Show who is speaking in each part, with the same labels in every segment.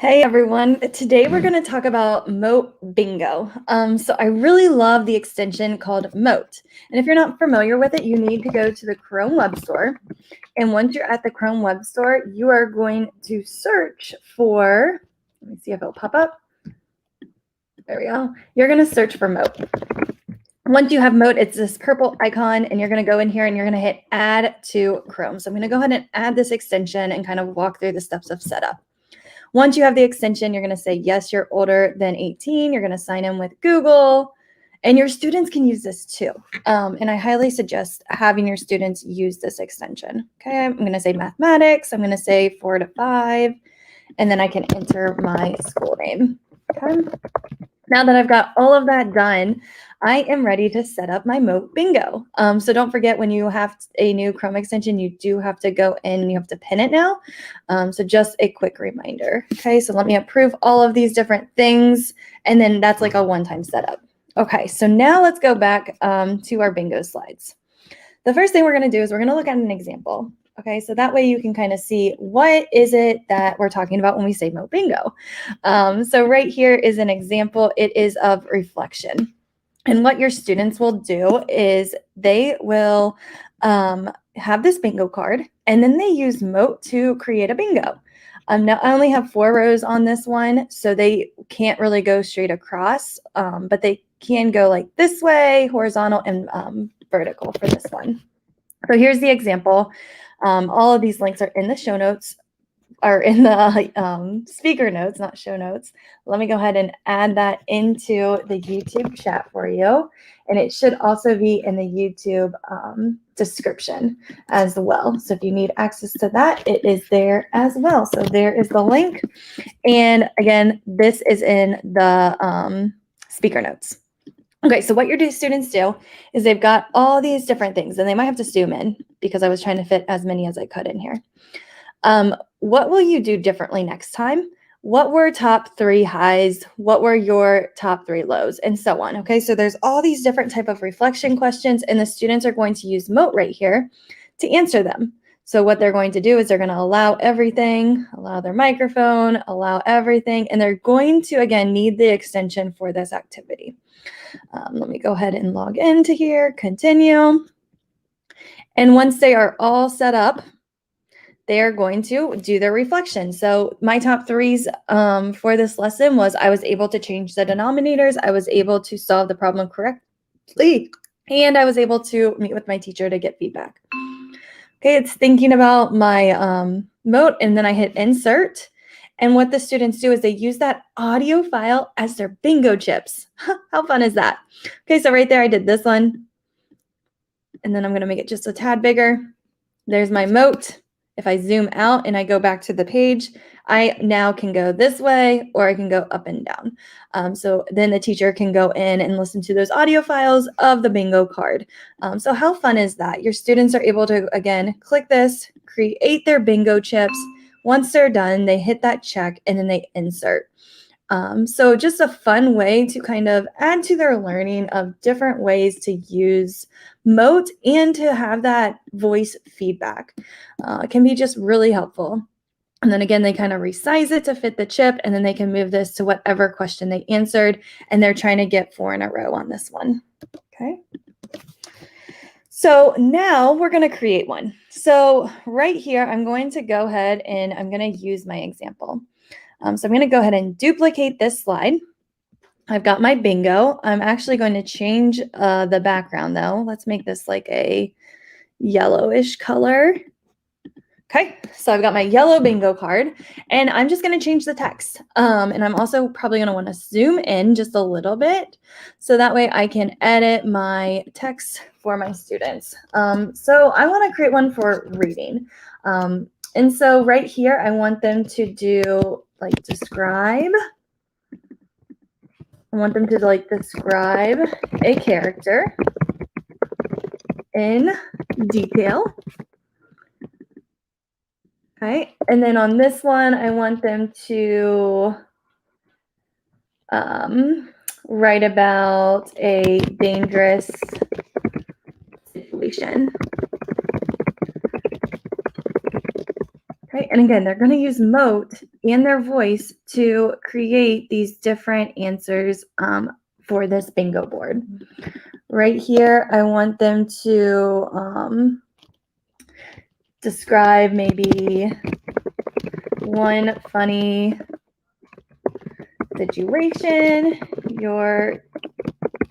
Speaker 1: Hey everyone, today we're going to talk about Mote Bingo. So I really love the extension called Mote. And if you're not familiar with it, you need to go to the Chrome Web Store. And once you're at the Chrome Web Store, you are going to search for, let me see if it'll pop up. There we go. You're going to search for Mote. Once you have Mote, it's this purple icon, and you're going to go in here and you're going to hit Add to Chrome. So I'm going to go ahead and add this extension and kind of walk through the steps of setup. Once you have the extension, you're going to say, yes, you're older than 18. You're going to sign in with Google. And your students can use this too. And I highly suggest having your students use this extension. Okay, I'm going to say mathematics. I'm going to say 4 to 5. And then I can enter my school name. Okay. Now that I've got all of that done, I am ready to set up my Mote Bingo. So don't forget, when you have a new Chrome extension, you do have to go in and you have to pin it now. So just a quick reminder. Okay, so let me approve all of these different things, and then that's like a one-time setup. Okay, so now let's go back to our bingo slides. The first thing we're going to do is we're going to look at an example. Okay, so that way you can kind of see what is it that we're talking about when we say Mote Bingo. So right here is an example. It is of reflection. And what your students will do is they will have this bingo card, and then they use Mote to create a bingo. Now, I only have 4 rows on this one, so they can't really go straight across, but they can go like this way, horizontal, and vertical for this one. So here's the example. All of these links are in the show notes, or in the speaker notes, not show notes. Let me go ahead and add that into the YouTube chat for you. And it should also be in the YouTube description as well. So if you need access to that, it is there as well. So there is the link. And again, this is in the speaker notes. Okay, so what your students do is they've got all these different things, and they might have to zoom in because I was trying to fit as many as I could in here. What will you do differently next time? What were top 3 highs? What were your top 3 lows? And so on. Okay, so there's all these different type of reflection questions, and the students are going to use Mote right here to answer them. So what they're going to do is they're going to allow everything, allow their microphone, allow everything, and they're going to, again, need the extension for this activity. Let me go ahead and log into here, continue. And once they are all set up, they are going to do their reflection. So my top 3s for this lesson was I was able to change the denominators, I was able to solve the problem correctly, and I was able to meet with my teacher to get feedback. Okay, it's thinking about my Mote, and then I hit insert. And what the students do is they use that audio file as their bingo chips. How fun is that? Okay, so right there I did this one. And then I'm going to make it just a tad bigger. There's my Mote. If I zoom out and I go back to the page, I now can go this way, or I can go up and down. So then the teacher can go in and listen to those audio files of the bingo card. So how fun is that? Your students are able to, again, click this, create their bingo chips. Once they're done, they hit that check, and then they insert. So just a fun way to kind of add to their learning of different ways to use Mote and to have that voice feedback. It can be just really helpful. And then again, they kind of resize it to fit the chip, and then they can move this to whatever question they answered, and they're trying to get 4 in a row on this one. Okay. So now we're going to create one. So right here, I'm going to go ahead and I'm going to use my example. So I'm going to go ahead and duplicate this slide. I've got my bingo. I'm actually going to change the background though. Let's make this like a yellowish color. Okay, so I've got my yellow bingo card, and I'm just going to change the text. And I'm also probably going to want to zoom in just a little bit so that way I can edit my text for my students. So I want to create one for reading. And so right here, I want them to do like describe. I want them to like describe a character in detail. Okay, and then on this one, I want them to write about a dangerous situation. Okay, and again, they're going to use Mote and their voice to create these different answers for this bingo board. Right here, I want them to describe maybe one funny situation your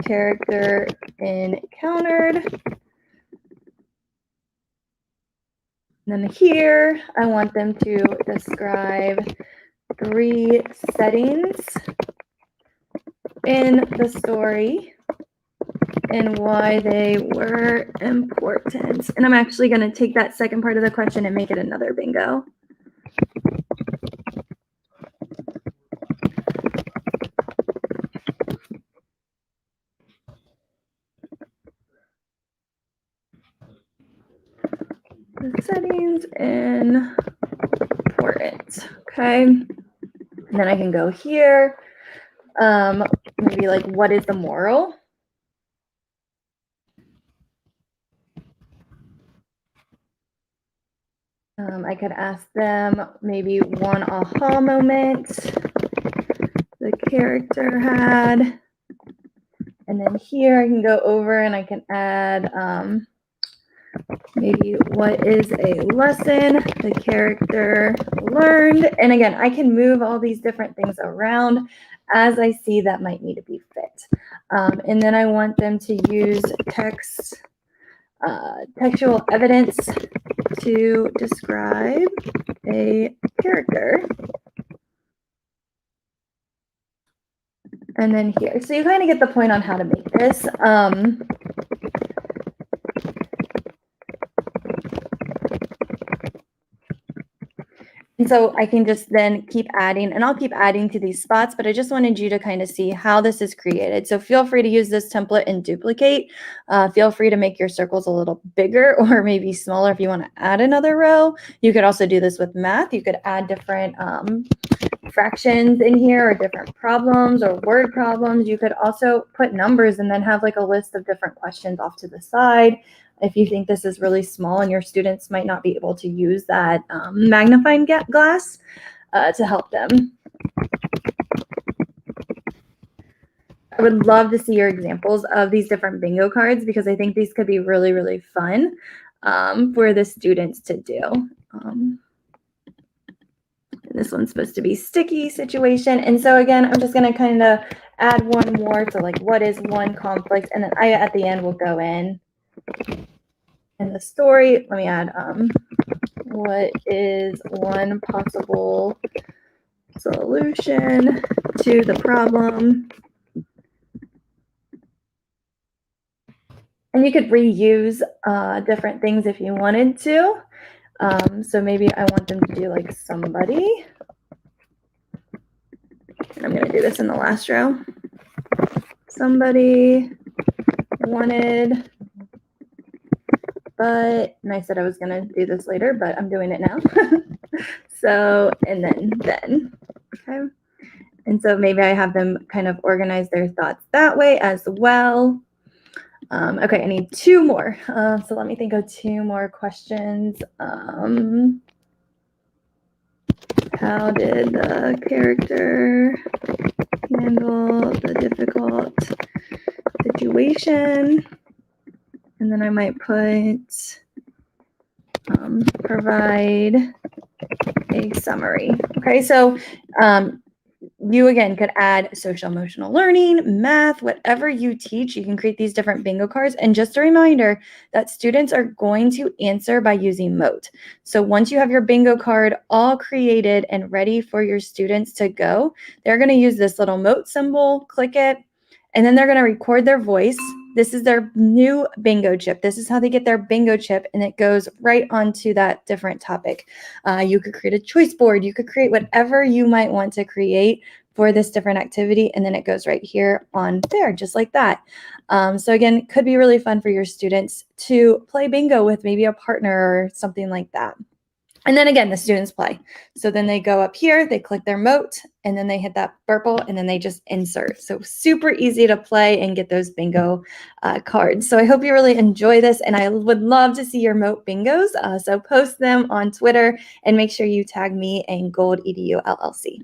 Speaker 1: character encountered. And then here, I want them to describe 3 settings in the story and why they were important. And I'm actually going to take that second part of the question and make it another bingo. The settings and important. Okay. And then I can go here. Maybe like, what is the moral? I could ask them maybe one aha moment the character had. And then here I can go over and I can add maybe what is a lesson the character learned. And again, I can move all these different things around as I see that might need to be fit. And then I want them to use textual evidence to describe a character. And then here, so you kind of get the point on how to make this. And so I can just then keep adding, and I'll keep adding to these spots, but I just wanted you to kind of see how this is created. So feel free to use this template and duplicate. Feel free to make your circles a little bigger or maybe smaller if you want to add another row. You could also do this with math. You could add different fractions in here or different problems or word problems. You could also put numbers and then have like a list of different questions off to the side. If you think this is really small and your students might not be able to use that magnifying glass to help them. I would love to see your examples of these different bingo cards because I think these could be really, really fun for the students to do. This one's supposed to be sticky situation. And so again, I'm just going to kind of add one more to like, what is one conflict? And then I, at the end, will go in the story. Let me add, what is one possible solution to the problem? And you could reuse different things if you wanted to. So maybe I want them to do like somebody. And I'm going to do this in the last row. Somebody wanted, but, and I said I was going to do this later, but I'm doing it now. So, and then, okay. And so maybe I have them kind of organize their thoughts that way as well. Okay, I need 2 more. So let me think of 2 more questions. How did the character handle the difficult situation? And then I might put provide a summary. Okay, so you again could add social emotional learning, math, whatever you teach, you can create these different bingo cards. And just a reminder that students are going to answer by using Mote. So once you have your bingo card all created and ready for your students to go, they're going to use this little Mote symbol, click it, and then they're going to record their voice. This is their new bingo chip. This is how they get their bingo chip, and it goes right onto that different topic. You could create a choice board. You could create whatever you might want to create for this different activity, and then it goes right here on there, just like that. So again, it could be really fun for your students to play bingo with maybe a partner or something like that. And then again, the students play. So then they go up here, they click their Mote, and then they hit that purple, and then they just insert. So super easy to play and get those bingo cards. So I hope you really enjoy this, and I would love to see your Mote bingos. So post them on Twitter, and make sure you tag me and Gold EDU LLC.